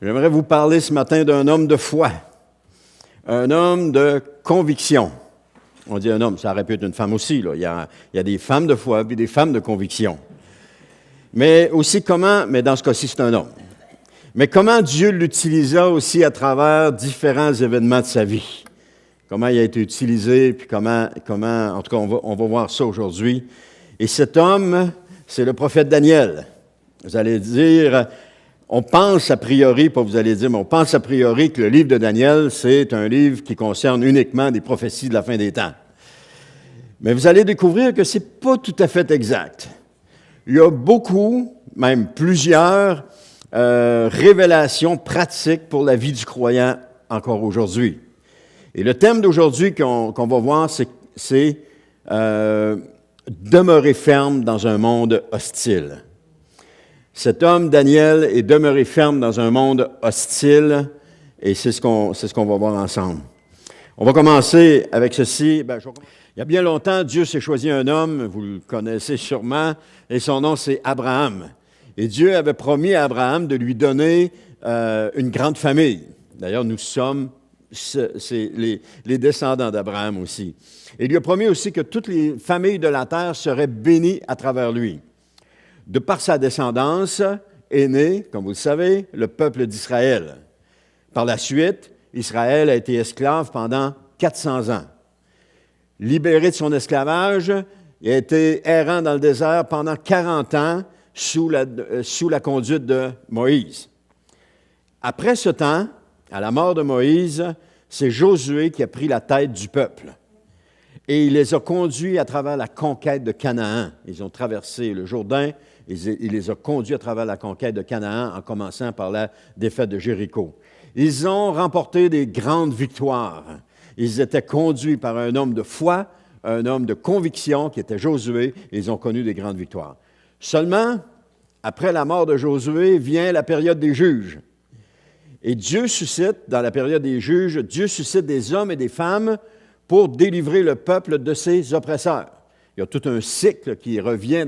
J'aimerais vous parler ce matin d'un homme de foi, un homme de conviction. On dit un homme, ça aurait pu être une femme aussi. Là. Il y a des femmes de foi et des femmes de conviction. Mais aussi mais dans ce cas-ci, c'est un homme. Mais comment Dieu l'utilisa aussi à travers différents événements de sa vie. Comment il a été utilisé, puis comment en tout cas, on va voir ça aujourd'hui. Et cet homme, c'est le prophète Daniel. Vous allez dire, on pense a priori, pas vous allez dire, mais on pense a priori que le livre de Daniel, c'est un livre qui concerne uniquement des prophéties de la fin des temps. Mais vous allez découvrir que c'est pas tout à fait exact. Il y a beaucoup, même plusieurs, révélations pratiques pour la vie du croyant encore aujourd'hui. Et le thème d'aujourd'hui qu'on va voir, c'est demeurer ferme dans un monde hostile. Cet homme, Daniel, est demeuré ferme dans un monde hostile, et c'est ce qu'on va voir ensemble. On va commencer avec ceci. Il y a bien longtemps, Dieu s'est choisi un homme, vous le connaissez sûrement, et son nom, c'est Abraham. Et Dieu avait promis à Abraham de lui donner une grande famille. D'ailleurs, nous sommes les descendants d'Abraham aussi. Et il lui a promis aussi que toutes les familles de la terre seraient bénies à travers lui. De par sa descendance est né, comme vous le savez, le peuple d'Israël. Par la suite, Israël a été esclave pendant 400 ans. Libéré de son esclavage, il a été errant dans le désert pendant 40 ans sous la conduite de Moïse. Après ce temps, à la mort de Moïse, c'est Josué qui a pris la tête du peuple. Et il les a conduits à travers la conquête de Canaan. Ils ont traversé le Jourdain, il les a conduits à travers la conquête de Canaan en commençant par la défaite de Jéricho. Ils ont remporté des grandes victoires. Ils étaient conduits par un homme de foi, un homme de conviction qui était Josué, et ils ont connu des grandes victoires. Seulement, après la mort de Josué, vient la période des juges. Et Dieu suscite, dans la période des juges, Dieu suscite des hommes et des femmes pour délivrer le peuple de ses oppresseurs. Il y a tout un cycle qui revient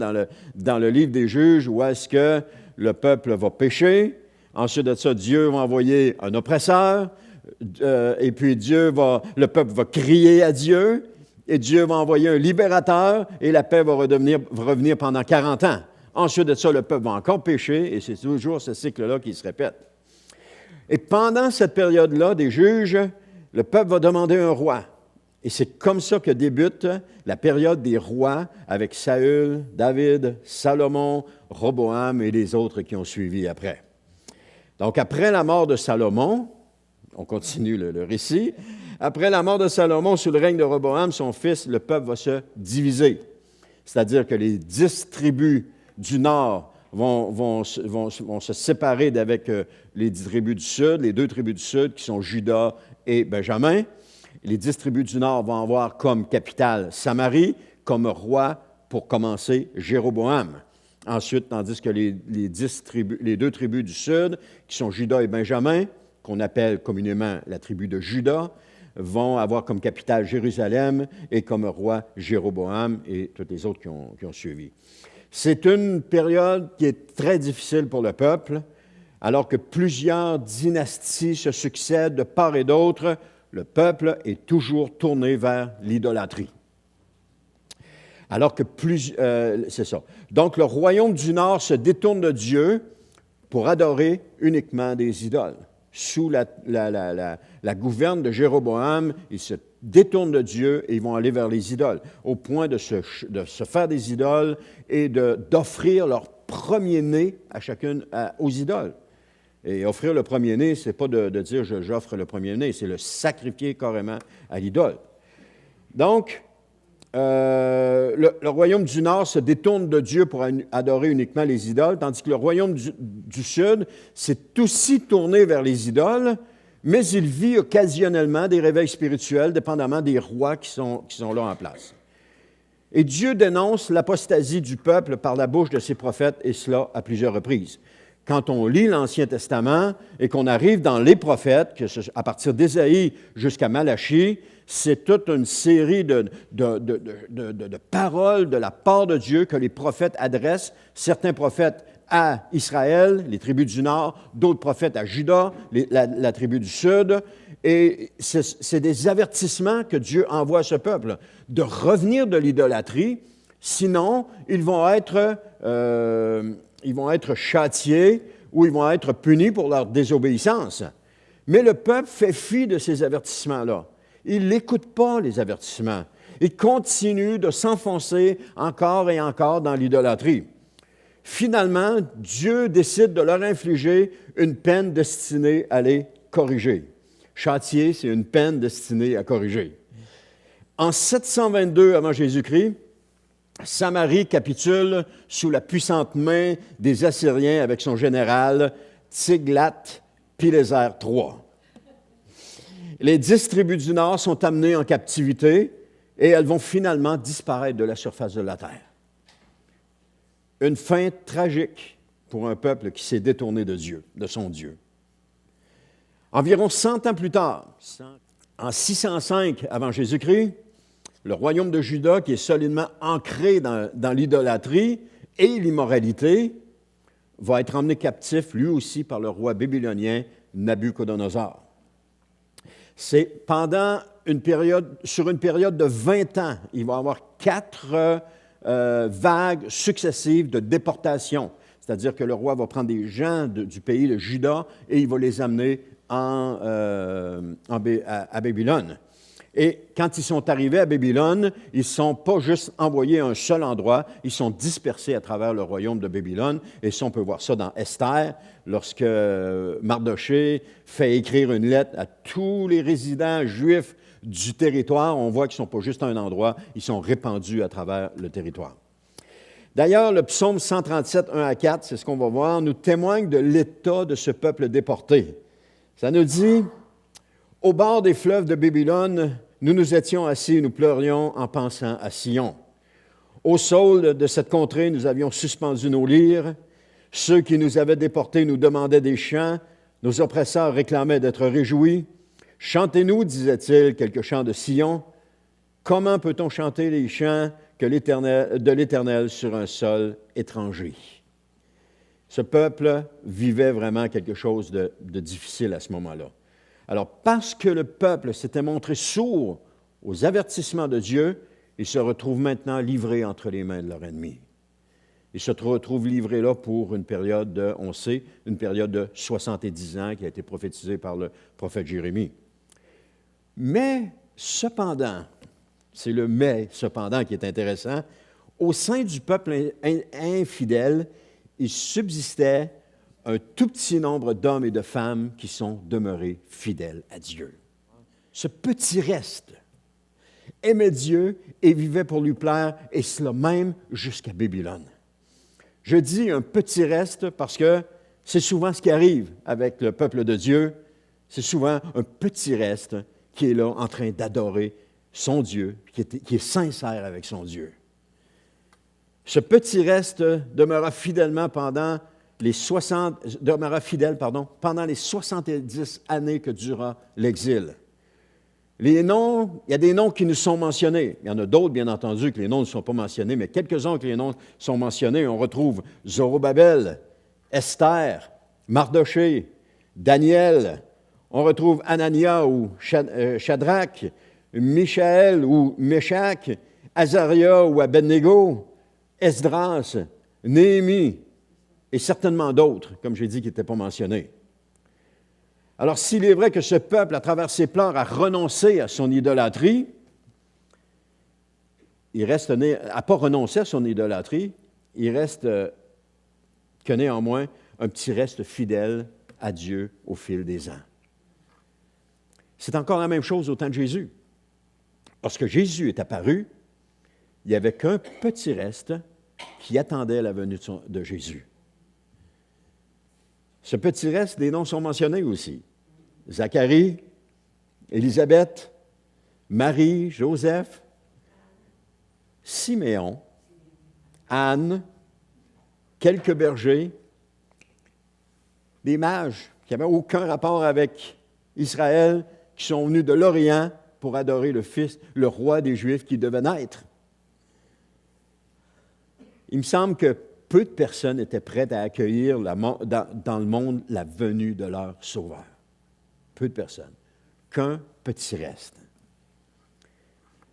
dans le livre des juges où est-ce que le peuple va pécher. Ensuite de ça, Dieu va envoyer un oppresseur. Et puis le peuple va crier à Dieu. Et Dieu va envoyer un libérateur. Et la paix va revenir pendant 40 ans. Ensuite de ça, le peuple va encore pécher. Et c'est toujours ce cycle-là qui se répète. Et pendant cette période-là des juges, le peuple va demander un roi. Et c'est comme ça que débute la période des rois avec Saül, David, Salomon, Roboam et les autres qui ont suivi après. Donc, après la mort de Salomon, on continue le récit, après la mort de Salomon sous le règne de Roboam, son fils, le peuple va se diviser. C'est-à-dire que les 10 tribus du nord vont se séparer d'avec les 10 tribus du sud, les 2 tribus du sud qui sont Juda et Benjamin. Les 10 tribus du nord vont avoir comme capitale Samarie, comme roi, pour commencer, Jéroboam. Ensuite, tandis que les 2 tribus du sud, qui sont Juda et Benjamin, qu'on appelle communément la tribu de Juda, vont avoir comme capitale Jérusalem et comme roi Jéroboam et tous les autres qui ont suivi. C'est une période qui est très difficile pour le peuple, alors que plusieurs dynasties se succèdent de part et d'autre. Le peuple est toujours tourné vers l'idolâtrie. Alors que c'est ça. Donc, le royaume du Nord se détourne de Dieu pour adorer uniquement des idoles. Sous la gouverne de Jéroboam, ils se détournent de Dieu et ils vont aller vers les idoles, au point de se faire des idoles et d'offrir leur premier-né aux idoles. Et offrir le premier-né, ce n'est pas de dire « j'offre le premier-né », c'est le sacrifier carrément à l'idole. Donc, le royaume du Nord se détourne de Dieu pour adorer uniquement les idoles, tandis que le royaume du Sud s'est aussi tourné vers les idoles, mais il vit occasionnellement des réveils spirituels, dépendamment des rois qui sont là en place. Et Dieu dénonce l'apostasie du peuple par la bouche de ses prophètes, et cela à plusieurs reprises. Quand on lit l'Ancien Testament et qu'on arrive dans les prophètes, à partir d'Ésaïe jusqu'à Malachie, c'est toute une série de paroles de la part de Dieu que les prophètes adressent. Certains prophètes à Israël, les tribus du nord, d'autres prophètes à Juda, la tribu du sud. Et c'est des avertissements que Dieu envoie à ce peuple, de revenir de l'idolâtrie, sinon ils vont être châtiés ou ils vont être punis pour leur désobéissance. Mais le peuple fait fi de ces avertissements-là. Il n'écoute pas les avertissements. Il continue de s'enfoncer encore et encore dans l'idolâtrie. Finalement, Dieu décide de leur infliger une peine destinée à les corriger. Châtier, c'est une peine destinée à corriger. En 722 avant Jésus-Christ, Samarie capitule sous la puissante main des Assyriens avec son général Tiglath-Pileser III. Les 10 tribus du Nord sont amenées en captivité et elles vont finalement disparaître de la surface de la terre. Une fin tragique pour un peuple qui s'est détourné de Dieu, de son Dieu. Environ 100 ans plus tard, en 605 avant Jésus-Christ, le royaume de Juda, qui est solidement ancré dans l'idolâtrie et l'immoralité, va être emmené captif, lui aussi, par le roi babylonien Nabuchodonosor. C'est sur une période de 20 ans, il va y avoir 4 vagues successives de déportation. C'est-à-dire que le roi va prendre des gens du pays de Juda et il va les amener à Babylone. Et quand ils sont arrivés à Babylone, ils ne sont pas juste envoyés à un seul endroit, ils sont dispersés à travers le royaume de Babylone. Et ça, on peut voir ça dans Esther, lorsque Mardochée fait écrire une lettre à tous les résidents juifs du territoire. On voit qu'ils ne sont pas juste à un endroit, ils sont répandus à travers le territoire. D'ailleurs, le psaume 137, 1 à 4, c'est ce qu'on va voir, nous témoigne de l'état de ce peuple déporté. Ça nous dit, « Au bord des fleuves de Babylone, nous nous étions assis et nous pleurions en pensant à Sion. Au saule de cette contrée, nous avions suspendu nos lyres. Ceux qui nous avaient déportés nous demandaient des chants. Nos oppresseurs réclamaient d'être réjouis. Chantez-nous, disait-il, quelques chants de Sion. Comment peut-on chanter les chants de l'Éternel sur un sol étranger? » Ce peuple vivait vraiment quelque chose de difficile à ce moment-là. Alors, parce que le peuple s'était montré sourd aux avertissements de Dieu, il se retrouve maintenant livré entre les mains de leur ennemi. Il se retrouve livré là pour une période une période de 70 ans qui a été prophétisée par le prophète Jérémie. Mais, cependant, c'est le « mais » cependant qui est intéressant, au sein du peuple infidèle, il subsistait un tout petit nombre d'hommes et de femmes qui sont demeurés fidèles à Dieu. Ce petit reste aimait Dieu et vivait pour lui plaire, et cela même jusqu'à Babylone. Je dis un petit reste parce que c'est souvent ce qui arrive avec le peuple de Dieu. C'est souvent un petit reste qui est là en train d'adorer son Dieu, qui est sincère avec son Dieu. Ce petit reste demeura fidèle pendant les 70 années que dura l'exil. Les noms, il y a des noms qui nous sont mentionnés. Il y en a d'autres, bien entendu, que les noms ne sont pas mentionnés, mais quelques-uns que les noms sont mentionnés. On retrouve Zorobabel, Esther, Mardochée, Daniel. On retrouve Anania ou Shadrach, Michaël ou Méshach, Azaria ou Abednego, Esdras, Néhémie, et certainement d'autres, comme j'ai dit, qui n'étaient pas mentionnés. Alors, s'il est vrai que ce peuple, à travers ses pleurs, a renoncé à son idolâtrie, n'a pas renoncé à son idolâtrie, il reste que néanmoins un petit reste fidèle à Dieu au fil des ans. C'est encore la même chose au temps de Jésus. Lorsque Jésus est apparu, il n'y avait qu'un petit reste qui attendait la venue de Jésus. Ce petit reste, des noms sont mentionnés aussi. Zacharie, Élisabeth, Marie, Joseph, Siméon, Anne, quelques bergers, des mages qui n'avaient aucun rapport avec Israël, qui sont venus de l'Orient pour adorer le roi des Juifs qui devait naître. Il me semble que peu de personnes étaient prêtes à accueillir dans le monde la venue de leur Sauveur. Peu de personnes. Qu'un petit reste.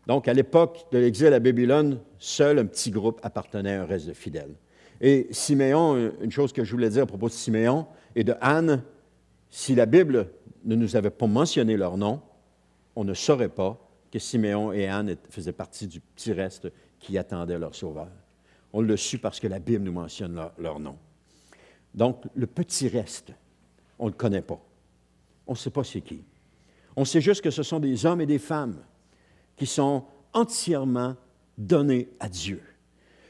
Donc, à l'époque de l'exil à Babylone, seul un petit groupe appartenait à un reste de fidèles. Et Siméon, une chose que je voulais dire à propos de Siméon et de Anne, si la Bible ne nous avait pas mentionné leur nom, on ne saurait pas que Siméon et Anne faisaient partie du petit reste qui attendait leur Sauveur. On le sut parce que la Bible nous mentionne leur nom. Donc, le petit reste, on ne le connaît pas. On ne sait pas c'est qui. On sait juste que ce sont des hommes et des femmes qui sont entièrement donnés à Dieu.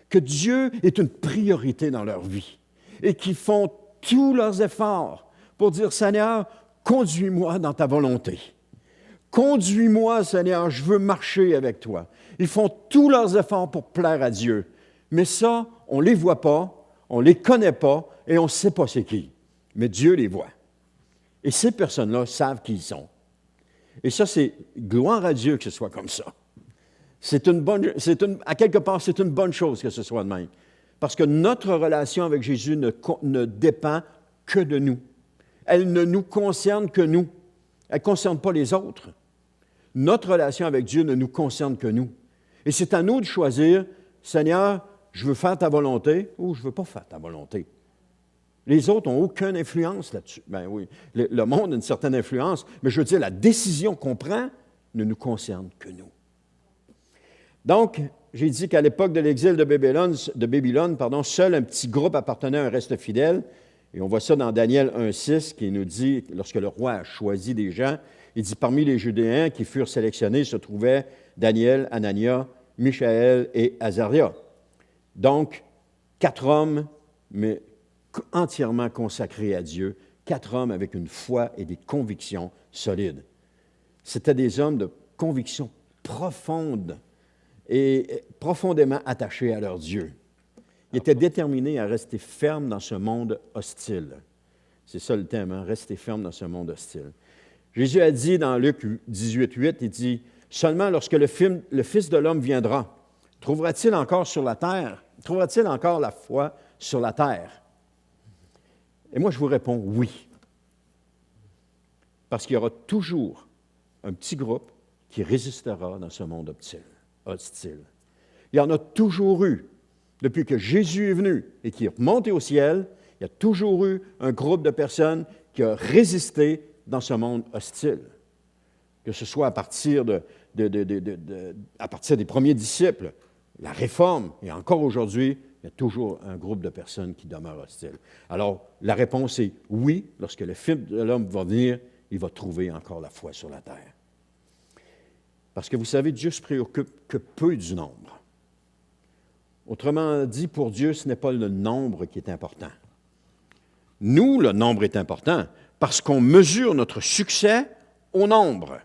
Que Dieu est une priorité dans leur vie et qui font tous leurs efforts pour dire, Seigneur, conduis-moi dans ta volonté. Conduis-moi, Seigneur, je veux marcher avec toi. Ils font tous leurs efforts pour plaire à Dieu. Mais ça, on ne les voit pas, on ne les connaît pas et on ne sait pas c'est qui. Mais Dieu les voit. Et ces personnes-là savent qui ils sont. Et ça, c'est gloire à Dieu que ce soit comme ça. À quelque part, c'est une bonne chose que ce soit de même. Parce que notre relation avec Jésus ne dépend que de nous. Elle ne nous concerne que nous. Elle ne concerne pas les autres. Notre relation avec Dieu ne nous concerne que nous. Et c'est à nous de choisir, Seigneur, je veux faire ta volonté ou je ne veux pas faire ta volonté. Les autres n'ont aucune influence là-dessus. Ben oui, le monde a une certaine influence, mais je veux dire, la décision qu'on prend ne nous concerne que nous. Donc, j'ai dit qu'à l'époque de l'exil de Babylone, seul un petit groupe appartenait à un reste fidèle. Et on voit ça dans Daniel 1,6 qui nous dit, lorsque le roi a choisi des gens, il dit, parmi les Judéens qui furent sélectionnés se trouvaient Daniel, Anania, Michaël et Azaria. Donc, 4 hommes, mais entièrement consacrés à Dieu, 4 hommes avec une foi et des convictions solides. C'était des hommes de conviction profonde et profondément attachés à leur Dieu. Ils étaient déterminés à rester fermes dans ce monde hostile. C'est ça le thème, hein? Rester fermes dans ce monde hostile. Jésus a dit dans Luc 18:8, il dit, « Seulement lorsque le Fils de l'homme viendra, trouvera-t-il encore la foi sur la terre? » Et moi, je vous réponds oui. Parce qu'il y aura toujours un petit groupe qui résistera dans ce monde hostile. Il y en a toujours eu. Depuis que Jésus est venu et qu'il est monté au ciel, il y a toujours eu un groupe de personnes qui a résisté dans ce monde hostile. Que ce soit à partir des premiers disciples, la Réforme, et encore aujourd'hui, il y a toujours un groupe de personnes qui demeurent hostiles. Alors, la réponse est oui, lorsque le Fils de l'homme va venir, il va trouver encore la foi sur la terre. Parce que vous savez, Dieu se préoccupe que peu du nombre. Autrement dit, pour Dieu, ce n'est pas le nombre qui est important. Nous, le nombre est important parce qu'on mesure notre succès au nombre.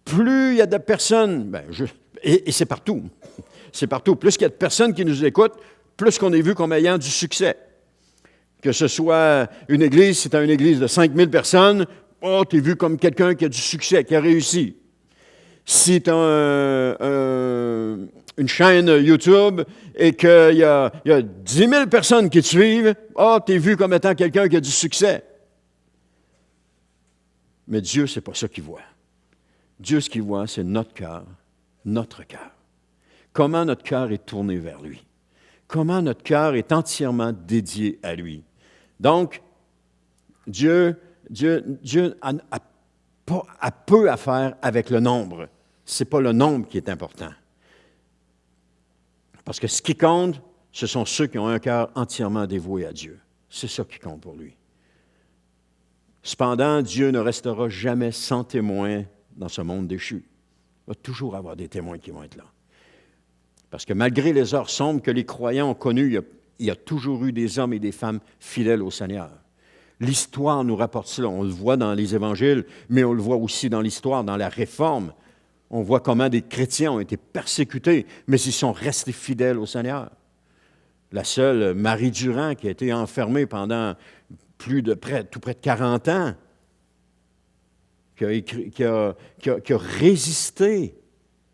Plus il y a de personnes, et c'est partout, c'est partout, plus il y a de personnes qui nous écoutent, plus qu'on est vu comme ayant du succès. Que ce soit une église, si tu as une église de 5000 personnes, tu es vu comme quelqu'un qui a du succès, qui a réussi. Si tu as une chaîne YouTube et qu'il y a 10 000 personnes qui te suivent, tu es vu comme étant quelqu'un qui a du succès. Mais Dieu, ce n'est pas ça qu'il voit. Dieu, ce qu'il voit, c'est notre cœur, notre cœur. Comment notre cœur est tourné vers lui. Comment notre cœur est entièrement dédié à lui. Donc, Dieu a peu à faire avec le nombre. Ce n'est pas le nombre qui est important. Parce que ce qui compte, ce sont ceux qui ont un cœur entièrement dévoué à Dieu. C'est ça qui compte pour lui. Cependant, Dieu ne restera jamais sans témoins dans ce monde déchu. Il va toujours avoir des témoins qui vont être là. Parce que malgré les heures sombres que les croyants ont connues, il y a toujours eu des hommes et des femmes fidèles au Seigneur. L'histoire nous rapporte cela. On le voit dans les évangiles, mais on le voit aussi dans l'histoire, dans la Réforme. On voit comment des chrétiens ont été persécutés, mais ils sont restés fidèles au Seigneur. La seule Marie Durand qui a été enfermée pendant tout près de 40 ans, qui a résisté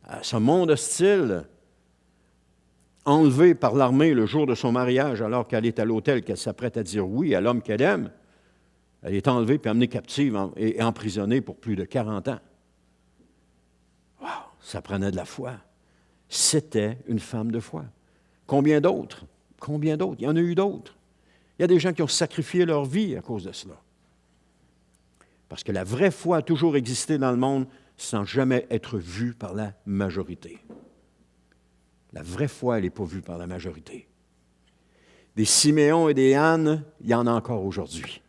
à ce monde hostile, enlevée par l'armée le jour de son mariage, alors qu'elle est à l'autel, qu'elle s'apprête à dire oui à l'homme qu'elle aime. Elle est enlevée puis emmenée captive et emprisonnée pour plus de 40 ans. Wow, ça prenait de la foi. C'était une femme de foi. Combien d'autres? Combien d'autres? Il y en a eu d'autres. Il y a des gens qui ont sacrifié leur vie à cause de cela. Parce que la vraie foi a toujours existé dans le monde sans jamais être vue par la majorité. La vraie foi, elle n'est pas vue par la majorité. Des Siméon et des Anne, il y en a encore aujourd'hui.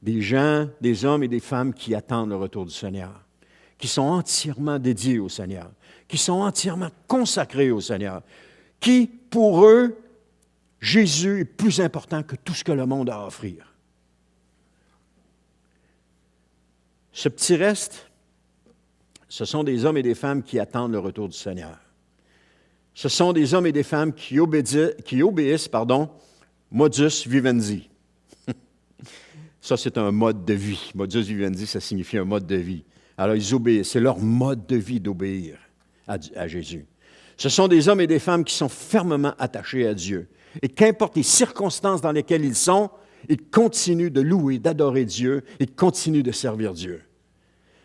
Des gens, des hommes et des femmes qui attendent le retour du Seigneur, qui sont entièrement dédiés au Seigneur, qui sont entièrement consacrés au Seigneur, qui, pour eux, Jésus est plus important que tout ce que le monde a à offrir. Ce petit reste, ce sont des hommes et des femmes qui attendent le retour du Seigneur. Ce sont des hommes et des femmes qui obéissent, modus vivendi. Ça, c'est un mode de vie. Modus vivendi, ça signifie un mode de vie. Alors, ils obéissent. C'est leur mode de vie d'obéir à Jésus. Ce sont des hommes et des femmes qui sont fermement attachés à Dieu. Et qu'importe les circonstances dans lesquelles ils sont, ils continuent de louer, d'adorer Dieu, ils continuent de servir Dieu.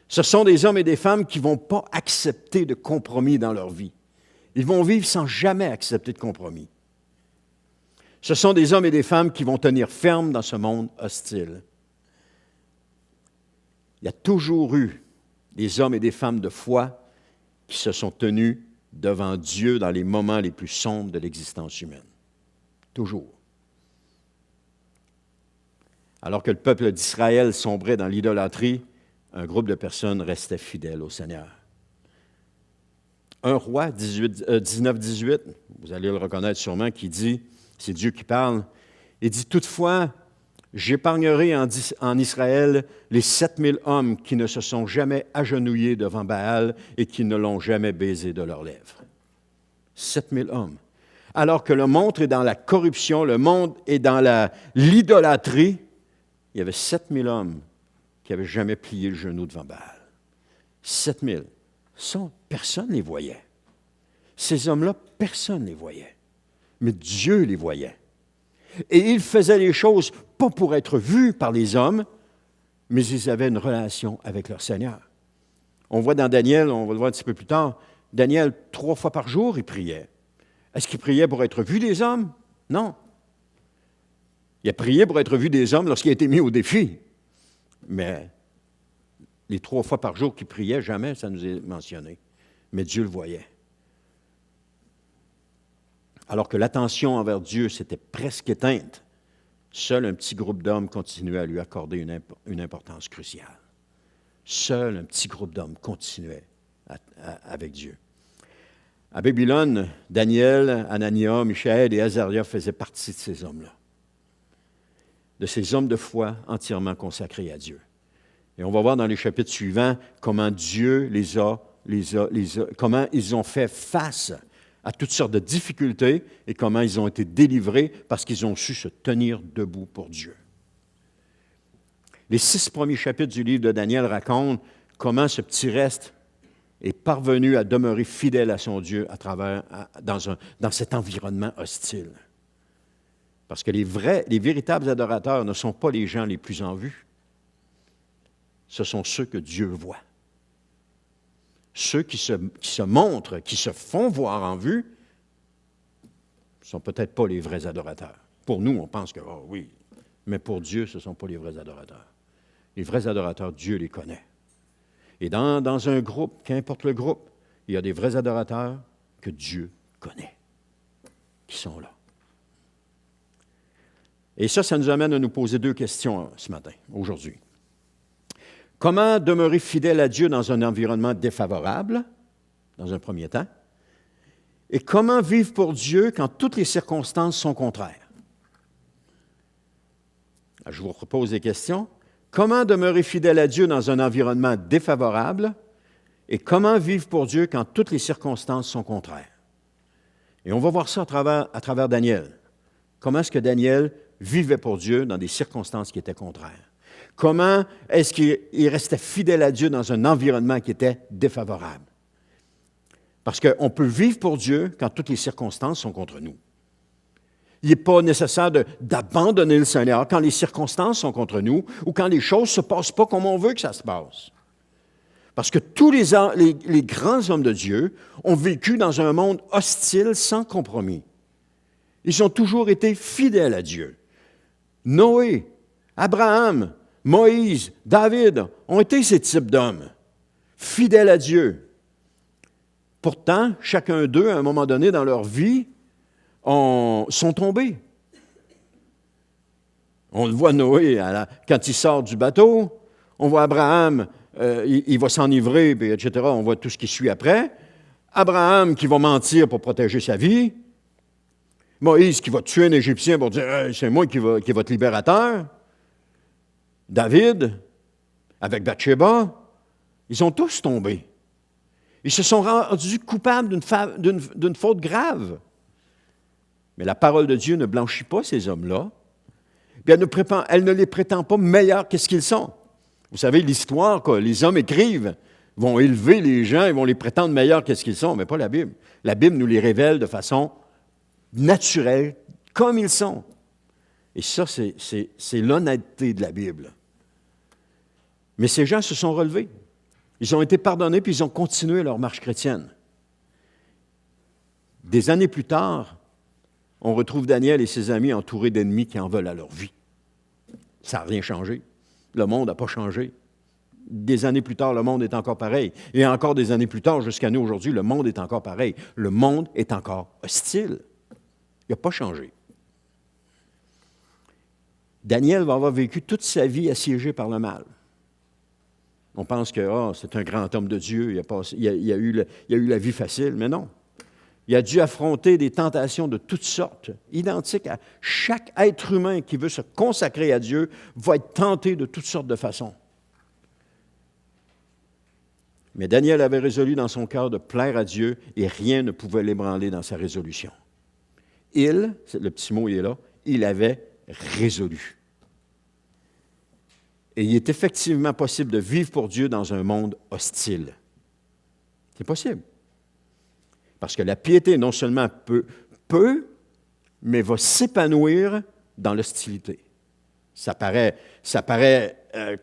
Ce sont des hommes et des femmes qui ne vont pas accepter de compromis dans leur vie. Ils vont vivre sans jamais accepter de compromis. Ce sont des hommes et des femmes qui vont tenir ferme dans ce monde hostile. Il y a toujours eu des hommes et des femmes de foi qui se sont tenus devant Dieu dans les moments les plus sombres de l'existence humaine. Toujours. Alors que le peuple d'Israël sombrait dans l'idolâtrie, un groupe de personnes restait fidèle au Seigneur. Un roi, 19-18, vous allez le reconnaître sûrement, qui dit, c'est Dieu qui parle, il dit « Toutefois, j'épargnerai en Israël les 7000 hommes qui ne se sont jamais agenouillés devant Baal et qui ne l'ont jamais baisé de leurs lèvres. » 7000 hommes. Alors que le monde est dans la corruption, le monde est dans l'idolâtrie, il y avait 7000 hommes qui n'avaient jamais plié le genou devant Baal. 7000. Personne ne les voyait. Ces hommes-là, personne ne les voyait. Mais Dieu les voyait. Et ils faisaient les choses pas pour être vus par les hommes, mais ils avaient une relation avec leur Seigneur. On voit dans Daniel, on va le voir un petit peu plus tard, Daniel, 3 fois par jour, il priait. Est-ce qu'il priait pour être vu des hommes? Non. Il a prié pour être vu des hommes lorsqu'il a été mis au défi. Mais les 3 fois par jour qu'il priait, jamais ça nous est mentionné. Mais Dieu le voyait. Alors que l'attention envers Dieu s'était presque éteinte, seul un petit groupe d'hommes continuait à lui accorder une importance cruciale. Seul un petit groupe d'hommes continuait avec Dieu. À Babylone, Daniel, Anania, Michaël et Azaria faisaient partie de ces hommes-là, de ces hommes de foi entièrement consacrés à Dieu. Et on va voir dans les chapitres suivants comment Dieu comment ils ont fait face à toutes sortes de difficultés et comment ils ont été délivrés parce qu'ils ont su se tenir debout pour Dieu. Les 6 premiers chapitres du livre de Daniel racontent comment ce petit reste est parvenu à demeurer fidèle à son Dieu dans cet environnement hostile. Parce que les véritables adorateurs ne sont pas les gens les plus en vue. Ce sont ceux que Dieu voit. Ceux qui se montrent, qui se font voir en vue, ne sont peut-être pas les vrais adorateurs. Pour nous, on pense que, oh oui, mais pour Dieu, ce ne sont pas les vrais adorateurs. Les vrais adorateurs, Dieu les connaît. Et dans un groupe, qu'importe le groupe, il y a des vrais adorateurs que Dieu connaît, qui sont là. Et ça nous amène à nous poser 2 questions ce matin, aujourd'hui. Comment demeurer fidèle à Dieu dans un environnement défavorable, dans un premier temps? Et comment vivre pour Dieu quand toutes les circonstances sont contraires? Je vous repose des questions. Comment demeurer fidèle à Dieu dans un environnement défavorable? Et comment vivre pour Dieu quand toutes les circonstances sont contraires? Et on va voir ça à travers Daniel. Comment est-ce que Daniel vivait pour Dieu dans des circonstances qui étaient contraires? Comment est-ce qu'il restait fidèle à Dieu dans un environnement qui était défavorable? Parce qu'on peut vivre pour Dieu quand toutes les circonstances sont contre nous. Il n'est pas nécessaire d'abandonner le Seigneur quand les circonstances sont contre nous ou quand les choses ne se passent pas comme on veut que ça se passe. Parce que tous les grands hommes de Dieu ont vécu dans un monde hostile sans compromis. Ils ont toujours été fidèles à Dieu. Noé, Abraham, Moïse, David ont été ces types d'hommes, fidèles à Dieu. Pourtant, chacun d'eux, à un moment donné dans leur vie, sont tombés. On le voit Noé quand il sort du bateau, on voit Abraham, il va s'enivrer, etc. On voit tout ce qui suit après. Abraham qui va mentir pour protéger sa vie. Moïse qui va tuer un Égyptien pour dire hey, « c'est moi qui va être libérateur ». David, avec Bathsheba, ils ont tous tombé. Ils se sont rendus coupables d'une faute grave. Mais la parole de Dieu ne blanchit pas ces hommes-là. Puis elle ne les prétend pas meilleurs qu'est-ce qu'ils sont. Vous savez, l'histoire, que les hommes écrivent, vont élever les gens, ils vont les prétendre meilleurs qu'est-ce qu'ils sont, mais pas la Bible. La Bible nous les révèle de façon naturelle, comme ils sont. Et ça, c'est l'honnêteté de la Bible. Mais ces gens se sont relevés. Ils ont été pardonnés, puis ils ont continué leur marche chrétienne. Des années plus tard, on retrouve Daniel et ses amis entourés d'ennemis qui en veulent à leur vie. Ça n'a rien changé. Le monde n'a pas changé. Des années plus tard, le monde est encore pareil. Et encore des années plus tard, jusqu'à nous aujourd'hui, le monde est encore pareil. Le monde est encore hostile. Il n'a pas changé. Daniel va avoir vécu toute sa vie assiégé par le mal. On pense que c'est un grand homme de Dieu, il a eu la vie facile, mais non. Il a dû affronter des tentations de toutes sortes, identiques à chaque être humain qui veut se consacrer à Dieu, va être tenté de toutes sortes de façons. Mais Daniel avait résolu dans son cœur de plaire à Dieu et rien ne pouvait l'ébranler dans sa résolution. Le petit mot il est là, il avait résolu. Et il est effectivement possible de vivre pour Dieu dans un monde hostile. C'est possible. Parce que la piété, non seulement peut, mais va s'épanouir dans l'hostilité. Ça paraît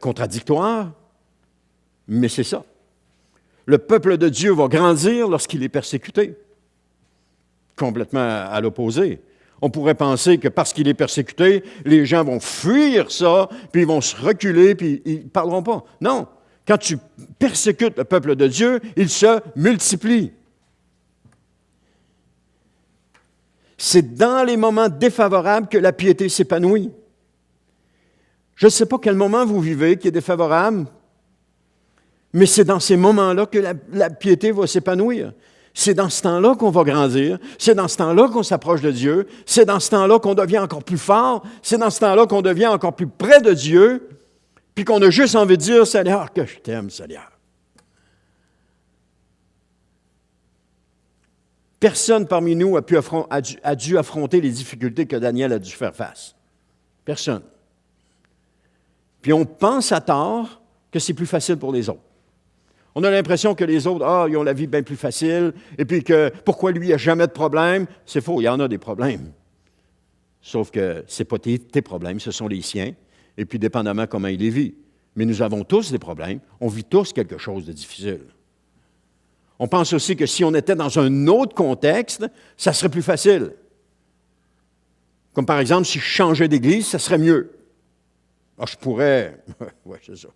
contradictoire, mais c'est ça. Le peuple de Dieu va grandir lorsqu'il est persécuté. Complètement à l'opposé. On pourrait penser que parce qu'il est persécuté, les gens vont fuir ça, puis ils vont se reculer, puis ils ne parleront pas. Non. Quand tu persécutes le peuple de Dieu, il se multiplie. C'est dans les moments défavorables que la piété s'épanouit. Je ne sais pas quel moment vous vivez qui est défavorable, mais c'est dans ces moments-là que la piété va s'épanouir. C'est dans ce temps-là qu'on va grandir. C'est dans ce temps-là qu'on s'approche de Dieu. C'est dans ce temps-là qu'on devient encore plus fort. C'est dans ce temps-là qu'on devient encore plus près de Dieu, puis qu'on a juste envie de dire, Seigneur, que je t'aime, Seigneur. Personne parmi nous a dû affronter les difficultés que Daniel a dû faire face. Personne. Puis on pense à tort que c'est plus facile pour les autres. On a l'impression que les autres, ils ont la vie bien plus facile, et puis que pourquoi lui, il n'y a jamais de problème. C'est faux, il y en a des problèmes. Sauf que ce n'est pas tes problèmes, ce sont les siens, et puis dépendamment comment il les vit. Mais nous avons tous des problèmes, on vit tous quelque chose de difficile. On pense aussi que si on était dans un autre contexte, ça serait plus facile. Comme par exemple, si je changeais d'église, ça serait mieux. Je pourrais... Oui, c'est ça.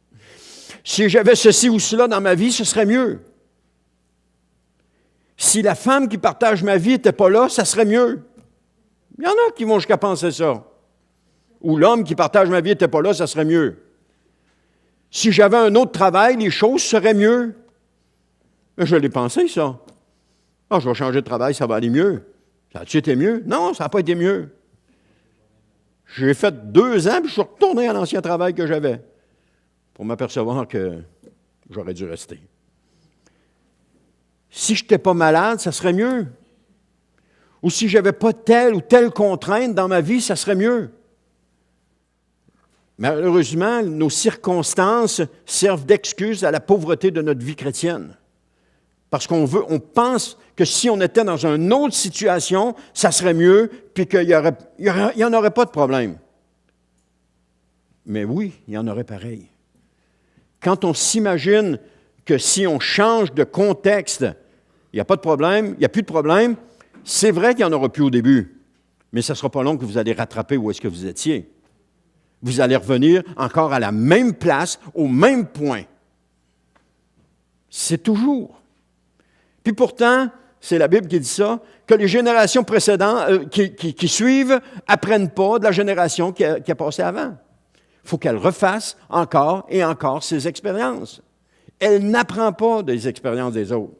Si j'avais ceci ou cela dans ma vie, ce serait mieux. Si la femme qui partage ma vie n'était pas là, ça serait mieux. Il y en a qui vont jusqu'à penser ça. Ou l'homme qui partage ma vie n'était pas là, ça serait mieux. Si j'avais un autre travail, les choses seraient mieux. Mais je l'ai pensé, ça. Je vais changer de travail, ça va aller mieux. Ça a-tu été mieux? Non, ça n'a pas été mieux. J'ai fait 2 ans, puis je suis retourné à l'ancien travail que j'avais pour m'apercevoir que j'aurais dû rester. Si je n'étais pas malade, ça serait mieux. Ou si je n'avais pas telle ou telle contrainte dans ma vie, ça serait mieux. Malheureusement, nos circonstances servent d'excuse à la pauvreté de notre vie chrétienne. Parce on pense que si on était dans une autre situation, ça serait mieux, puis qu'il n'y en aurait pas de problème. Mais oui, il y en aurait pareil. Quand on s'imagine que si on change de contexte, il n'y a pas de problème, il n'y a plus de problème, c'est vrai qu'il n'y en aura plus au début, mais ça ne sera pas long que vous allez rattraper où est-ce que vous étiez. Vous allez revenir encore à la même place, au même point. C'est toujours. Puis pourtant, c'est la Bible qui dit ça, que les générations précédentes, qui suivent, apprennent pas de la génération qui a passé avant. Il faut qu'elle refasse encore et encore ses expériences. Elle n'apprend pas des expériences des autres.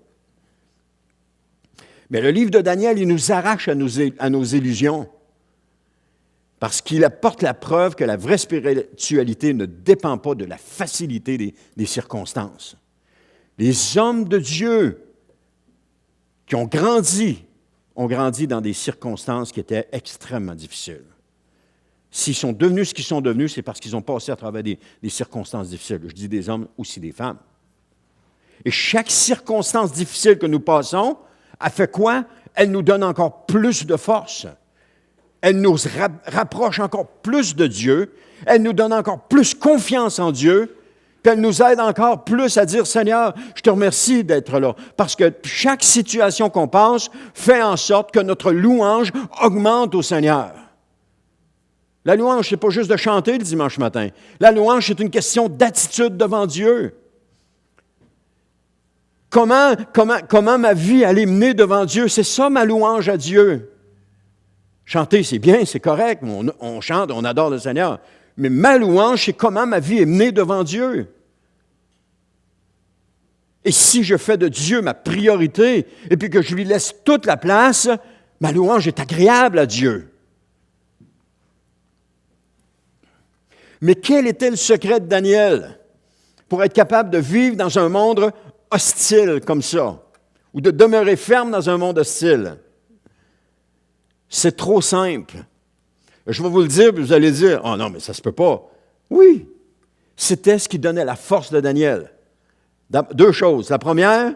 Mais le livre de Daniel, il nous arrache à nos illusions parce qu'il apporte la preuve que la vraie spiritualité ne dépend pas de la facilité des circonstances. Les hommes de Dieu qui ont grandi dans des circonstances qui étaient extrêmement difficiles. S'ils sont devenus ce qu'ils sont devenus, c'est parce qu'ils ont passé à travers des circonstances difficiles. Je dis des hommes, aussi des femmes. Et chaque circonstance difficile que nous passons, elle fait quoi? Elle nous donne encore plus de force. Elle nous rapproche encore plus de Dieu. Elle nous donne encore plus confiance en Dieu. Puis elle nous aide encore plus à dire, Seigneur, je te remercie d'être là. Parce que chaque situation qu'on passe fait en sorte que notre louange augmente au Seigneur. La louange, ce n'est pas juste de chanter le dimanche matin. La louange, c'est une question d'attitude devant Dieu. Comment ma vie allait mener devant Dieu? C'est ça ma louange à Dieu. Chanter, c'est bien, c'est correct. On chante, on adore le Seigneur. Mais ma louange, c'est comment ma vie est menée devant Dieu. Et si je fais de Dieu ma priorité et puis que je lui laisse toute la place, ma louange est agréable à Dieu. Mais quel était le secret de Daniel pour être capable de vivre dans un monde hostile comme ça, ou de demeurer ferme dans un monde hostile? C'est trop simple. Je vais vous le dire, puis vous allez dire, « Oh non, mais ça ne se peut pas. » Oui, c'était ce qui donnait la force de Daniel. Deux choses. La première,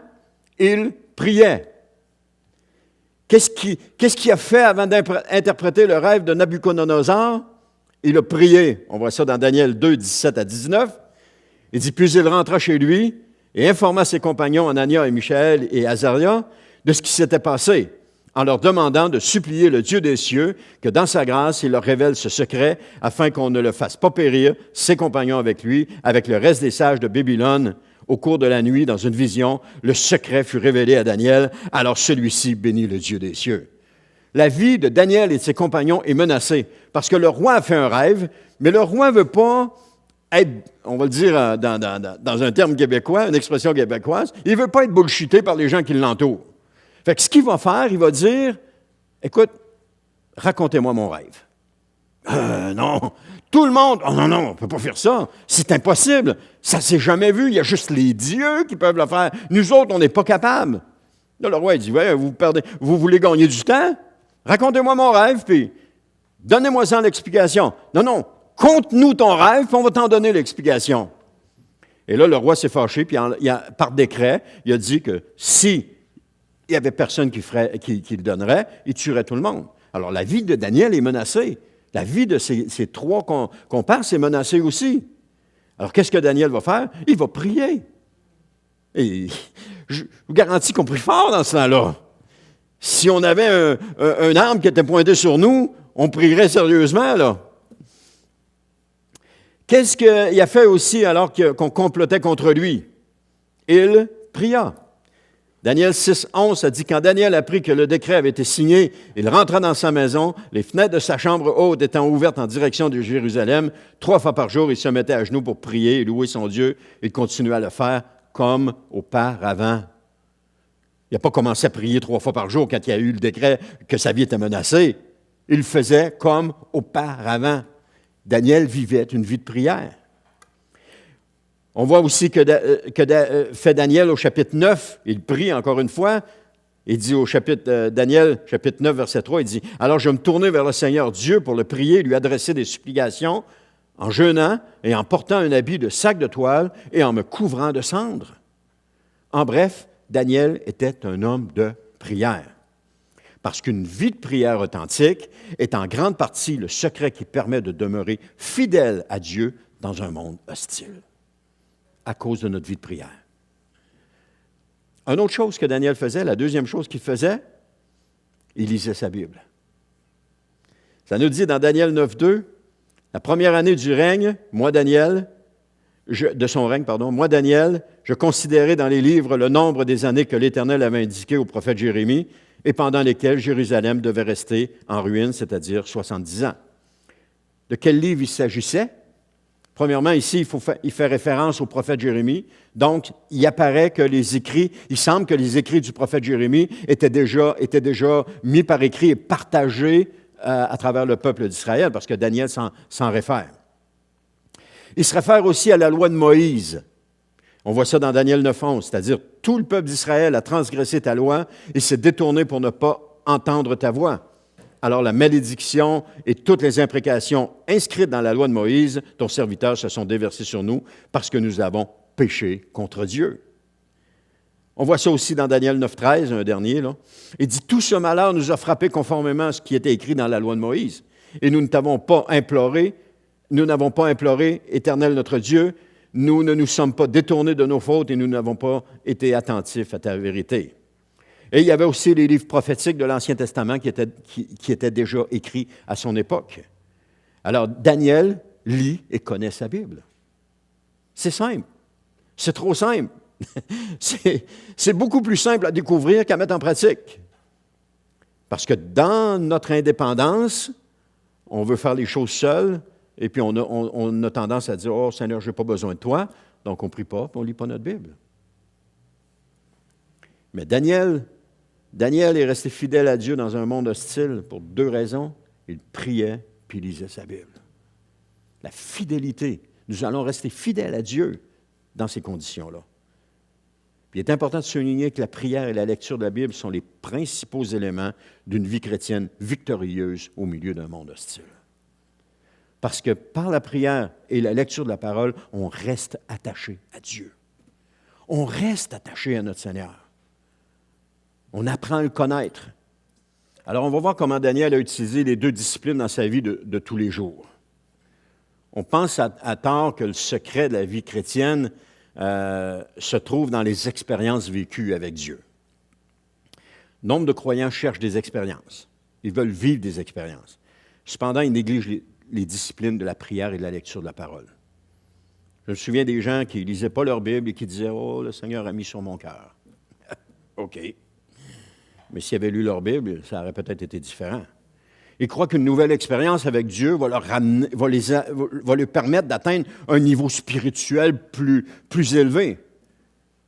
il priait. Qu'est-ce qu'il a fait avant d'interpréter le rêve de Nabuchodonosor? Il a prié. On voit ça dans Daniel 2, 17 à 19. Il dit, puis il rentra chez lui et informa ses compagnons Anania et Michaël et Azaria de ce qui s'était passé, en leur demandant de supplier le Dieu des cieux que dans sa grâce, il leur révèle ce secret afin qu'on ne le fasse pas périr, ses compagnons avec lui, avec le reste des sages de Babylone. Au cours de la nuit, dans une vision, le secret fut révélé à Daniel, alors celui-ci bénit le Dieu des cieux. La vie de Daniel et de ses compagnons est menacée parce que le roi a fait un rêve, mais le roi ne veut pas être, on va le dire dans un terme québécois, une expression québécoise, il ne veut pas être bullshité par les gens qui l'entourent. Fait que ce qu'il va faire, il va dire, écoute, racontez-moi mon rêve. Non, tout le monde, oh non, on ne peut pas faire ça, c'est impossible, ça ne s'est jamais vu, il y a juste les dieux qui peuvent le faire, nous autres, on n'est pas capables. Là, le roi, il dit, ouais, vous voulez gagner du temps? Racontez-moi mon rêve, puis donnez-moi-en l'explication. Non, conte-nous ton rêve, puis on va t'en donner l'explication. Et là, le roi s'est fâché, puis par décret, il a dit que si il n'y avait personne qui le donnerait, il tuerait tout le monde. Alors, la vie de Daniel est menacée. La vie de ces trois compères est menacée aussi. Alors, qu'est-ce que Daniel va faire? Il va prier. Et je vous garantis qu'on prie fort dans ce temps-là. Si on avait un arme qui était pointée sur nous, on prierait sérieusement, là. Qu'est-ce qu'il a fait aussi alors qu'on complotait contre lui? Il pria. Daniel 6, 11, ça dit, quand Daniel apprit que le décret avait été signé, il rentra dans sa maison, les fenêtres de sa chambre haute étant ouvertes en direction de Jérusalem. 3 fois par jour, il se mettait à genoux pour prier et louer son Dieu. Il continuait à le faire comme auparavant. Il n'a pas commencé à prier 3 fois par jour quand il y a eu le décret que sa vie était menacée. Il le faisait comme auparavant. Daniel vivait une vie de prière. On voit aussi que fait Daniel au chapitre 9, il prie encore une fois. Il dit au chapitre Daniel, chapitre 9, verset 3, il dit « Alors je me tournai vers le Seigneur Dieu pour le prier, lui adresser des supplications, en jeûnant et en portant un habit de sac de toile et en me couvrant de cendres. » En bref, Daniel était un homme de prière. Parce qu'une vie de prière authentique est en grande partie le secret qui permet de demeurer fidèle à Dieu dans un monde hostile, à cause de notre vie de prière. Une autre chose que Daniel faisait, la deuxième chose qu'il faisait, il lisait sa Bible. Ça nous dit dans Daniel 9.2, la première année du règne, moi Daniel, je considérais dans les livres le nombre des années que l'Éternel avait indiqué au prophète Jérémie et pendant lesquelles Jérusalem devait rester en ruine, c'est-à-dire 70 ans. De quel livre il s'agissait? Premièrement, ici, il fait référence au prophète Jérémie. Donc, il apparaît que il semble que les écrits du prophète Jérémie étaient déjà mis par écrit et partagés à travers le peuple d'Israël, parce que Daniel s'en réfère. Il se réfère aussi à la loi de Moïse. On voit ça dans Daniel 9.11, c'est-à-dire tout le peuple d'Israël a transgressé ta loi et s'est détourné pour ne pas entendre ta voix. Alors la malédiction et toutes les imprécations inscrites dans la loi de Moïse, ton serviteur, se sont déversées sur nous parce que nous avons péché contre Dieu. On voit ça aussi dans Daniel 9.13, un dernier. Là. Il dit, tout ce malheur nous a frappés conformément à ce qui était écrit dans la loi de Moïse. Et nous n'avons pas imploré, Éternel notre Dieu, nous ne nous sommes pas détournés de nos fautes et nous n'avons pas été attentifs à ta vérité. Et il y avait aussi les livres prophétiques de l'Ancien Testament qui étaient déjà écrits à son époque. Alors, Daniel lit et connaît sa Bible. C'est simple. C'est trop simple. C'est beaucoup plus simple à découvrir qu'à mettre en pratique. Parce que dans notre indépendance, on veut faire les choses seuls, et puis on a tendance à dire « Oh Seigneur, je n'ai pas besoin de toi », donc on ne prie pas, puis on ne lit pas notre Bible. Mais Daniel est resté fidèle à Dieu dans un monde hostile pour deux raisons. Il priait, puis il lisait sa Bible. La fidélité. Nous allons rester fidèles à Dieu dans ces conditions-là. Puis il est important de souligner que la prière et la lecture de la Bible sont les principaux éléments d'une vie chrétienne victorieuse au milieu d'un monde hostile. Parce que par la prière et la lecture de la parole, on reste attaché à Dieu. On reste attaché à notre Seigneur. On apprend à le connaître. Alors, on va voir comment Daniel a utilisé les deux disciplines dans sa vie de tous les jours. On pense à tort que le secret de la vie chrétienne se trouve dans les expériences vécues avec Dieu. Nombre de croyants cherchent des expériences. Ils veulent vivre des expériences. Cependant, ils négligent les disciplines de la prière et de la lecture de la parole. Je me souviens des gens qui ne lisaient pas leur Bible et qui disaient « Oh, le Seigneur a mis sur mon cœur. » OK. Mais s'ils avaient lu leur Bible, ça aurait peut-être été différent. Ils croient qu'une nouvelle expérience avec Dieu va leur permettre d'atteindre un niveau spirituel plus élevé.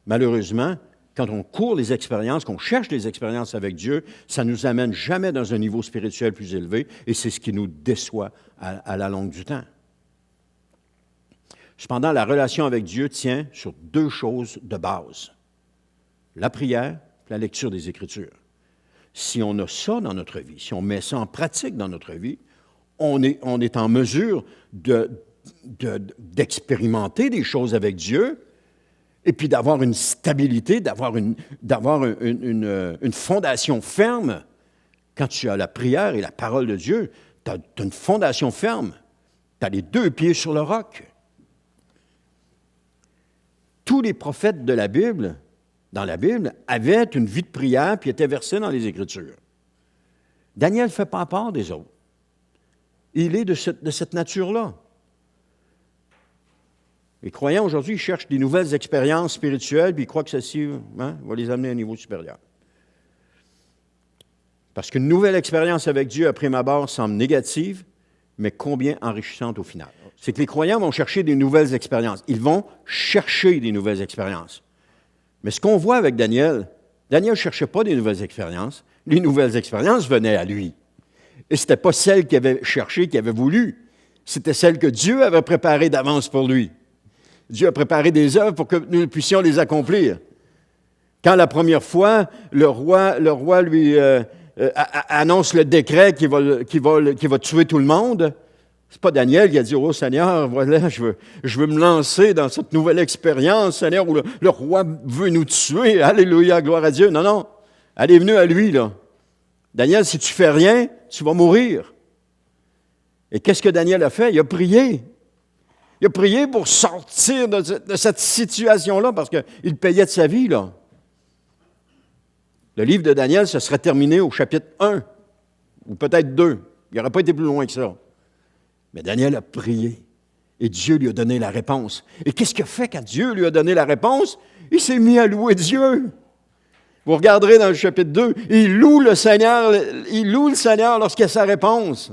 Malheureusement, quand on court les expériences, qu'on cherche les expériences avec Dieu, ça ne nous amène jamais dans un niveau spirituel plus élevé et c'est ce qui nous déçoit à la longue du temps. Cependant, la relation avec Dieu tient sur deux choses de base. La prière et la lecture des Écritures. Si on a ça dans notre vie, si on met ça en pratique dans notre vie, on est en mesure d'expérimenter des choses avec Dieu et puis d'avoir une stabilité, d'avoir une fondation ferme. Quand tu as la prière et la parole de Dieu, tu as une fondation ferme. Tu as les deux pieds sur le roc. Tous les prophètes de la Bible, dans la Bible, avaient une vie de prière puis étaient versés dans les Écritures. Daniel ne fait pas part des autres. Il est de cette nature-là. Les croyants aujourd'hui cherchent des nouvelles expériences spirituelles puis ils croient que ceci va les amener à un niveau supérieur. Parce qu'une nouvelle expérience avec Dieu, à prime abord, semble négative, mais combien enrichissante au final. C'est que les croyants vont chercher des nouvelles expériences. Ils vont chercher des nouvelles expériences. Mais ce qu'on voit avec Daniel ne cherchait pas des nouvelles expériences. Les nouvelles expériences venaient à lui. Et ce n'était pas celles qu'il avait cherchées, qu'il avait voulu. C'était celles que Dieu avait préparées d'avance pour lui. Dieu a préparé des œuvres pour que nous puissions les accomplir. Quand la première fois, le roi lui annonce le décret qui va tuer tout le monde, C'est pas Daniel qui a dit, « Oh Seigneur, voilà, je veux me lancer dans cette nouvelle expérience, Seigneur, où le roi veut nous tuer. Alléluia, gloire à Dieu. » Non, non. Elle est venue à lui, là. Daniel, si tu fais rien, tu vas mourir. Et qu'est-ce que Daniel a fait? Il a prié. Il a prié pour sortir de cette situation-là parce qu'il payait de sa vie, là. Le livre de Daniel, ce serait terminé au chapitre 1, ou peut-être 2. Il n'aurait pas été plus loin que ça. Mais Daniel a prié et Dieu lui a donné la réponse. Et qu'est-ce qu'il a fait quand Dieu lui a donné la réponse? Il s'est mis à louer Dieu. Vous regarderez dans le chapitre 2, il loue le Seigneur lorsqu'il a sa réponse.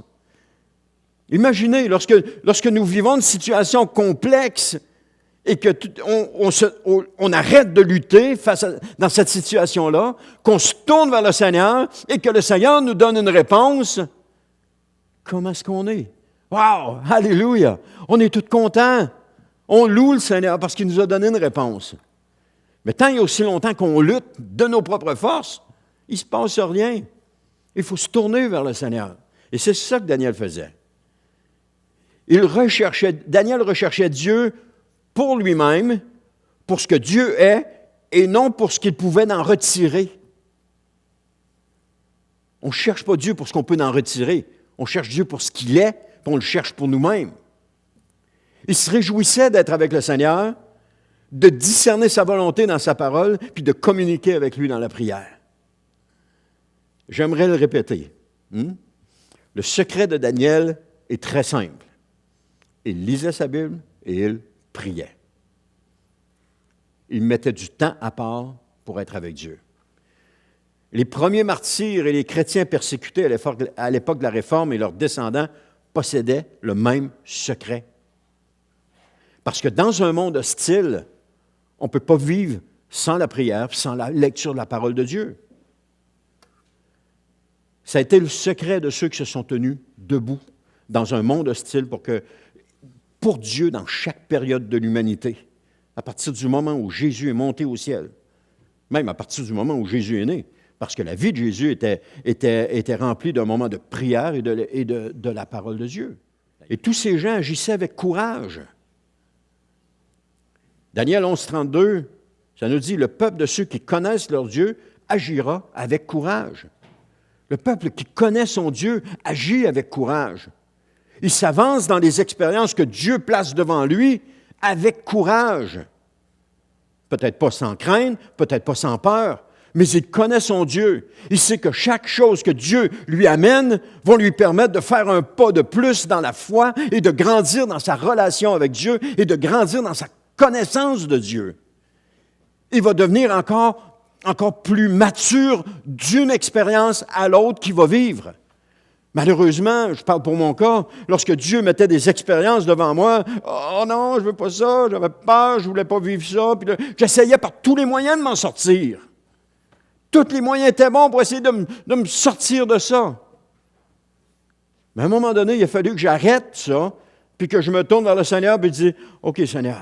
Imaginez, lorsque nous vivons une situation complexe et qu'on arrête de lutter dans cette situation-là, qu'on se tourne vers le Seigneur et que le Seigneur nous donne une réponse, comment est-ce qu'on est? Wow! Alléluia! On est tous contents. On loue le Seigneur parce qu'il nous a donné une réponse. Mais tant et aussi longtemps qu'on lutte de nos propres forces, il ne se passe rien. Il faut se tourner vers le Seigneur. Et c'est ça que Daniel faisait. Daniel recherchait Dieu pour lui-même, pour ce que Dieu est, et non pour ce qu'il pouvait en retirer. On ne cherche pas Dieu pour ce qu'on peut en retirer. On cherche Dieu pour ce qu'il est, puis on le cherche pour nous-mêmes. Il se réjouissait d'être avec le Seigneur, de discerner sa volonté dans sa parole, puis de communiquer avec lui dans la prière. J'aimerais le répéter. Le secret de Daniel est très simple. Il lisait sa Bible et il priait. Il mettait du temps à part pour être avec Dieu. Les premiers martyrs et les chrétiens persécutés à l'époque de la Réforme et leurs descendants possédaient le même secret. Parce que dans un monde hostile, on ne peut pas vivre sans la prière, sans la lecture de la parole de Dieu. Ça a été le secret de ceux qui se sont tenus debout dans un monde hostile pour Dieu dans chaque période de l'humanité, à partir du moment où Jésus est monté au ciel, même à partir du moment où Jésus est né, parce que la vie de Jésus était remplie d'un moment de prière et de la parole de Dieu. Et tous ces gens agissaient avec courage. Daniel 11,32, ça nous dit, « Le peuple de ceux qui connaissent leur Dieu agira avec courage. » Le peuple qui connaît son Dieu agit avec courage. Il s'avance dans les expériences que Dieu place devant lui avec courage. Peut-être pas sans crainte, peut-être pas sans peur, mais il connaît son Dieu. Il sait que chaque chose que Dieu lui amène va lui permettre de faire un pas de plus dans la foi et de grandir dans sa relation avec Dieu et de grandir dans sa connaissance de Dieu. Il va devenir encore plus mature d'une expérience à l'autre qu'il va vivre. Malheureusement, je parle pour mon cas, lorsque Dieu mettait des expériences devant moi, « Oh non, je ne veux pas ça, j'avais peur, je ne voulais pas vivre ça. » Puis là, j'essayais par tous les moyens de m'en sortir. Tous les moyens étaient bons pour essayer de me sortir de ça. Mais à un moment donné, il a fallu que j'arrête ça, puis que je me tourne vers le Seigneur et dire, « OK, Seigneur,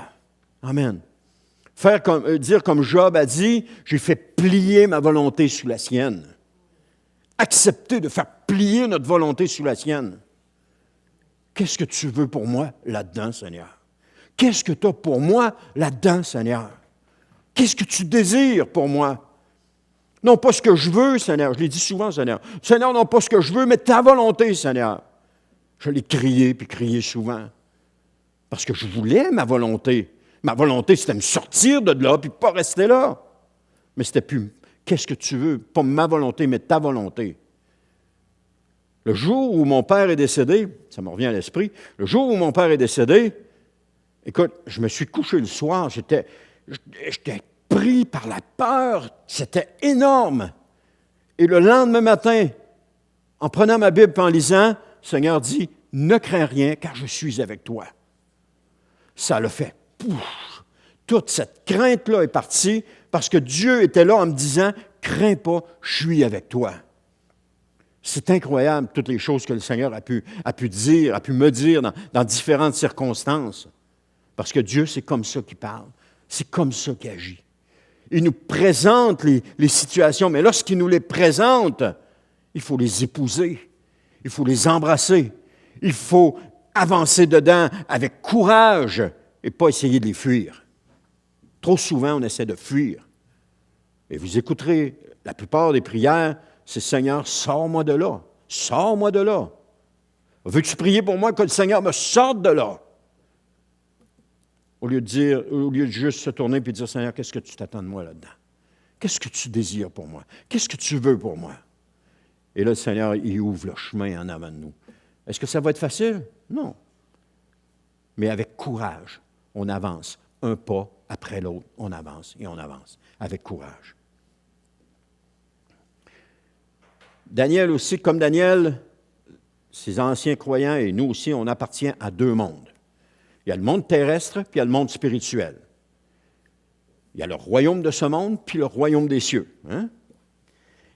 amen. » Dire comme Job a dit, « J'ai fait plier ma volonté sous la sienne. » Accepter de faire plier notre volonté sous la sienne. Qu'est-ce que tu veux pour moi là-dedans, Seigneur? Qu'est-ce que tu as pour moi là-dedans, Seigneur? Qu'est-ce que tu désires pour moi? Non pas ce que je veux, Seigneur. Je l'ai dit souvent, Seigneur. Seigneur, non pas ce que je veux, mais ta volonté, Seigneur. Je l'ai crié, puis crié souvent. Parce que je voulais ma volonté. Ma volonté, c'était me sortir de là, puis pas rester là. Mais c'était plus... Qu'est-ce que tu veux? Pas ma volonté, mais ta volonté. Le jour où mon père est décédé, ça me revient à l'esprit, le jour où mon père est décédé, écoute, je me suis couché le soir, j'étais pris par la peur, c'était énorme. Et le lendemain matin, en prenant ma Bible et en lisant, le Seigneur dit, « Ne crains rien, car je suis avec toi. » Ça l'a fait. Pouf! Toute cette crainte-là est partie parce que Dieu était là en me disant, « Crains pas, je suis avec toi. » C'est incroyable, toutes les choses que le Seigneur a pu me dire dans différentes circonstances. Parce que Dieu, c'est comme ça qu'il parle. C'est comme ça qu'il agit. Il nous présente les situations, mais lorsqu'il nous les présente, il faut les épouser. Il faut les embrasser. Il faut avancer dedans avec courage et pas essayer de les fuir. Trop souvent, on essaie de fuir. Et vous écouterez, la plupart des prières, c'est « Seigneur, sors-moi de là. Sors-moi de là. Veux-tu prier pour moi que le Seigneur me sorte de là? » Au lieu de juste se tourner et dire « Seigneur, qu'est-ce que tu t'attends de moi là-dedans? Qu'est-ce que tu désires pour moi? Qu'est-ce que tu veux pour moi? » Et là, le Seigneur, il ouvre le chemin en avant de nous. Est-ce que ça va être facile? Non. Mais avec courage, on avance. Un pas après l'autre, on avance et on avance. Avec courage. Daniel aussi, comme Daniel, ces anciens croyants et nous aussi, on appartient à deux mondes. Il y a le monde terrestre, puis il y a le monde spirituel. Il y a le royaume de ce monde, puis le royaume des cieux. Hein?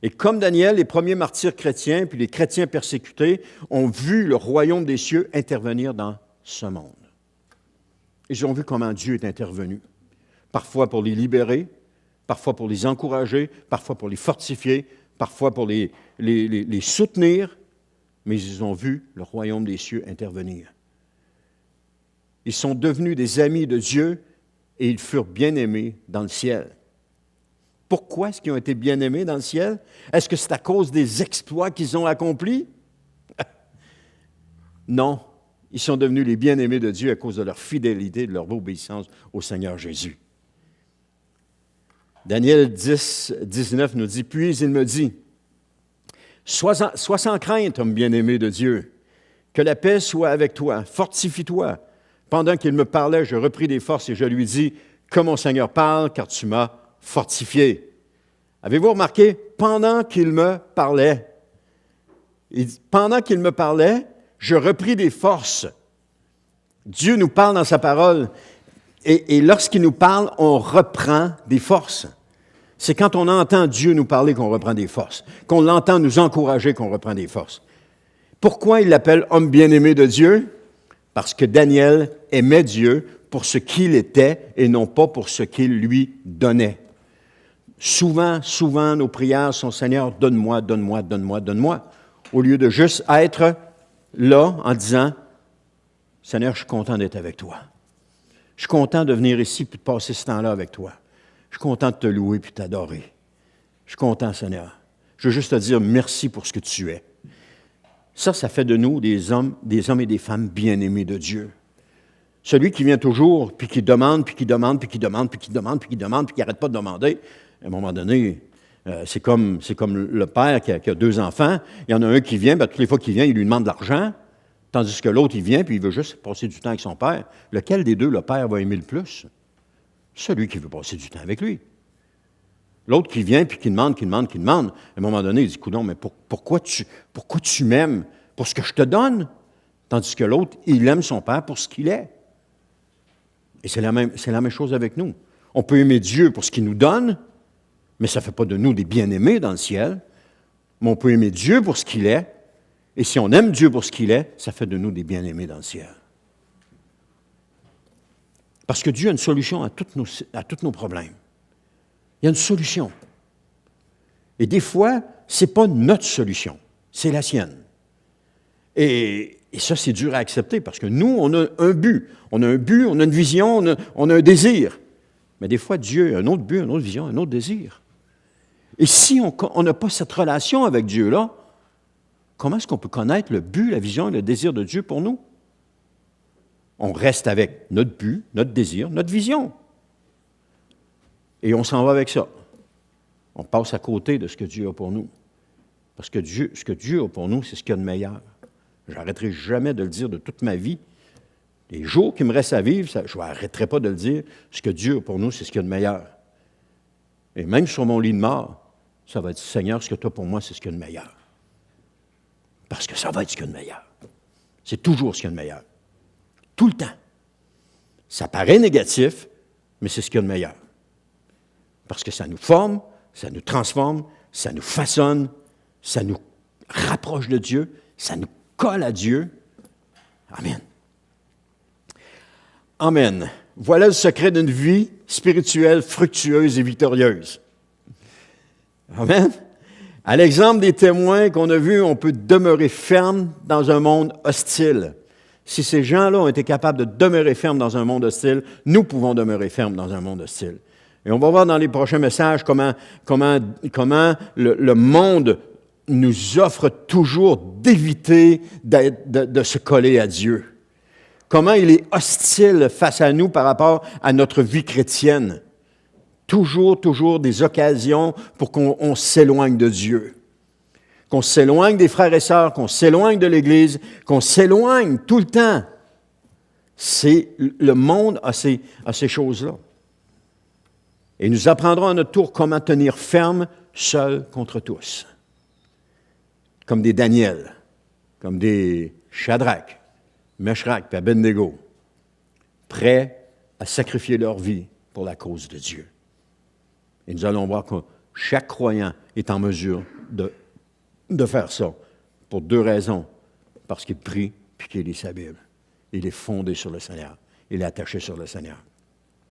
Et comme Daniel, les premiers martyrs chrétiens, puis les chrétiens persécutés, ont vu le royaume des cieux intervenir dans ce monde. Ils ont vu comment Dieu est intervenu. Parfois pour les libérer, parfois pour les encourager, parfois pour les fortifier, parfois pour les soutenir, mais ils ont vu le royaume des cieux intervenir. Ils sont devenus des amis de Dieu et ils furent bien-aimés dans le ciel. Pourquoi est-ce qu'ils ont été bien-aimés dans le ciel? Est-ce que c'est à cause des exploits qu'ils ont accomplis? Non, ils sont devenus les bien-aimés de Dieu à cause de leur fidélité, de leur obéissance au Seigneur Jésus. Daniel 10, 19 nous dit, « Puis il me dit, sois sans crainte, homme bien-aimé de Dieu, que la paix soit avec toi, fortifie-toi. » Pendant qu'il me parlait, je repris des forces et je lui dis, « Que mon Seigneur parle, car tu m'as fortifié. » Avez-vous remarqué? Pendant qu'il me parlait, je repris des forces. Dieu nous parle dans sa parole. Et lorsqu'il nous parle, on reprend des forces. C'est quand on entend Dieu nous parler qu'on reprend des forces, qu'on l'entend nous encourager qu'on reprend des forces. Pourquoi il l'appelle homme bien-aimé de Dieu? Parce que Daniel aimait Dieu pour ce qu'il était et non pas pour ce qu'il lui donnait. Souvent, nos prières sont « Seigneur, donne-moi, donne-moi, donne-moi, donne-moi », au lieu de juste être là en disant « Seigneur, je suis content d'être avec toi. Je suis content de venir ici et de passer ce temps-là avec toi. Je suis content de te louer et de t'adorer. Je suis content, Seigneur. Je veux juste te dire merci pour ce que tu es. » Ça fait de nous des hommes et des femmes bien-aimés de Dieu. Celui qui vient toujours, puis qui demande, puis qui demande, puis qui demande, puis qui demande, puis qui demande, puis qui n'arrête pas de demander, à un moment donné, c'est comme le père qui a deux enfants. Il y en a un qui vient, toutes les fois qu'il vient, il lui demande de l'argent, tandis que l'autre, il vient, puis il veut juste passer du temps avec son père. Lequel des deux, le père, va aimer le plus? Celui qui veut passer du temps avec lui. L'autre qui vient, puis qui demande, à un moment donné, il dit, « Coudonc, mais pourquoi tu m'aimes? Pour ce que je te donne? » Tandis que l'autre, il aime son père pour ce qu'il est. Et c'est la même chose avec nous. On peut aimer Dieu pour ce qu'il nous donne, mais ça ne fait pas de nous des bien-aimés dans le ciel. Mais on peut aimer Dieu pour ce qu'il est, et si on aime Dieu pour ce qu'il est, ça fait de nous des bien-aimés dans le ciel. Parce que Dieu a une solution à tous nos problèmes. Il y a une solution. Et des fois, ce n'est pas notre solution, c'est la sienne. Et ça, c'est dur à accepter parce que nous, on a un but. On a un but, on a une vision, on a un désir. Mais des fois, Dieu a un autre but, une autre vision, un autre désir. Et si on n'a pas cette relation avec Dieu-là, comment est-ce qu'on peut connaître le but, la vision et le désir de Dieu pour nous? On reste avec notre but, notre désir, notre vision. Et on s'en va avec ça. On passe à côté de ce que Dieu a pour nous. Parce que ce que Dieu a pour nous, c'est ce qu'il y a de meilleur. Je n'arrêterai jamais de le dire de toute ma vie. Les jours qui me restent à vivre, je n'arrêterai pas de le dire. Ce que Dieu a pour nous, c'est ce qu'il y a de meilleur. Et même sur mon lit de mort, ça va être « Seigneur, ce que tu as pour moi, c'est ce qu'il y a de meilleur. » Parce que ça va être ce qu'il y a de meilleur. C'est toujours ce qu'il y a de meilleur. Tout le temps. Ça paraît négatif, mais c'est ce qu'il y a de meilleur. Parce que ça nous forme, ça nous transforme, ça nous façonne, ça nous rapproche de Dieu, ça nous colle à Dieu. Amen. Amen. Voilà le secret d'une vie spirituelle fructueuse et victorieuse. Amen. À l'exemple des témoins qu'on a vus, on peut demeurer ferme dans un monde hostile. Si ces gens-là ont été capables de demeurer fermes dans un monde hostile, nous pouvons demeurer fermes dans un monde hostile. Et on va voir dans les prochains messages comment le monde nous offre toujours d'éviter de se coller à Dieu. Comment il est hostile face à nous par rapport à notre vie chrétienne. Toujours des occasions pour qu'on s'éloigne de Dieu. Qu'on s'éloigne des frères et sœurs, qu'on s'éloigne de l'Église, qu'on s'éloigne tout le temps. Le monde a ces choses-là. Et nous apprendrons à notre tour comment tenir ferme, seuls contre tous. Comme des Daniel, comme des Shadrach, Meshach et Abednego, prêts à sacrifier leur vie pour la cause de Dieu. Et nous allons voir que chaque croyant est en mesure de faire ça pour 2 raisons. Parce qu'il prie puis qu'il lit sa Bible. Il est fondé sur le Seigneur. Il est attaché sur le Seigneur.